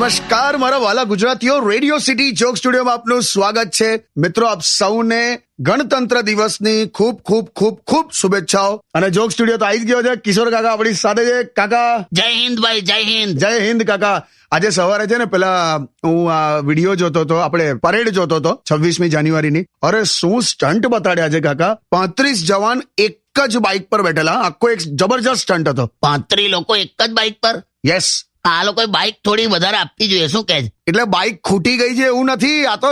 નમસ્કાર મારા વાલા ગુજરાતીઓ, રેડિયો સિટી જોક સ્ટુડિયોમાં આપનું સ્વાગત છે. મિત્રો, આપ સૌને ગણતંત્ર દિવસની ખૂબ ખૂબ ખૂબ ખૂબ શુભેચ્છાઓ. અને જોક સ્ટુડિયો તો આવી જ ગયો છે. કિશોર કાકા આપણી સાથે છે. કાકા જય હિન્દ ભાઈ, જય હિન્દ. જય હિન્દ કાકા. આજે સવારે છે ને પેલા હું આ વિડીયો જોતો હતો, આપણે પરેડ જોતો હતો 26મી જાન્યુઆરીની. અરે શું સ્ટન્ટ બતાડ્યા છે કાકા. 35 જવાન એક જ બાઇક પર બેઠેલા. આખો એક જબરજસ્ત સ્ટન્ટ હતો. 35 લોકો એક જ બાઇક પર. યસ. આ લોકોએ બાઇક થોડી વધારે આપવી જોઈએ. શું કહે છે? એટલે બાઇક ખૂટી ગઈ છે એવું નથી, આ તો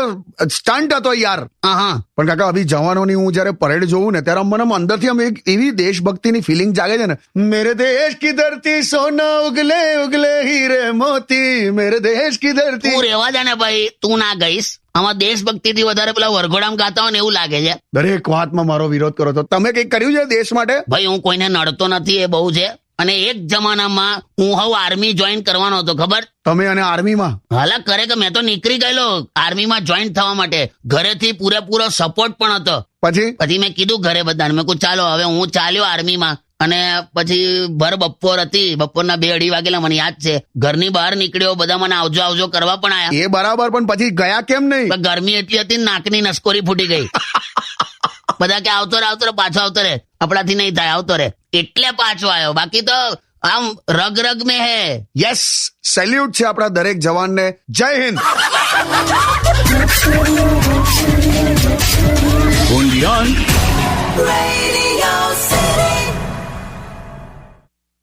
સ્ટન્ટ હતો યાર. હા. પણ કાકા અભી જવાનોની હું જયારે પરેડ જોઉં ને ત્યારે મને અંદરથી આમ એક એવી દેશભક્તિની ફિલિંગ જાગે છે ને. મેરે દેશ કી ધરતી સોના ઉગલે ઉગલે હીરે મોતી, મેરે દેશ કી ધરતી. તું રેવા દે ને ભાઈ, તું ના ગઈશ. આમાં દેશભક્તિથી વધારે પેલા વરઘોડામાં ગાતા હોય ને એવું લાગે છે. દરેક વાતમાં મારો વિરોધ કરો તો તમે કંઈક કર્યું છે દેશ માટે? ભાઈ હું કોઈને નડતો નથી, એ બહુ છે. અને એક જમાનામાં હું હવે આર્મી જોઈન કરવાનો હતો, ખબર? તમે અને આર્મીમાં? હાલા કરે કે મેં તો નીકળી ગયેલો આર્મીમાં જોઈન થવા માટે. ઘરેથી પૂરેપૂરો સપોર્ટ પણ હતો. પછી મેં કીધું ઘરે બધાને, મેં કહ્યું ચાલો હવે હું ચાલ્યો આર્મીમાં. અને પછી ભર બપોર હતી, બપોરના 2-2:30 વાગેલા મને યાદ છે. ઘરની બહાર નીકળ્યો, બધા મને આવજો આવજો કરવા પણ આયા. એ બરાબર, પણ પછી ગયા કેમ નહીં? ગરમી એટલી હતી, નાકની નસકોરી ફૂટી ગઈ. બધા કે આવતો રે પાછો આવતો રે. આપણાથી નહીં થાય, આવતો રે. એટલે પાછો આવ્યો, બાકી તો આમ રગ રગ મેં હે. યસ, સેલ્યુટ છે આપણા દરેક જવાનને. જય હિન્દ. Only on Radio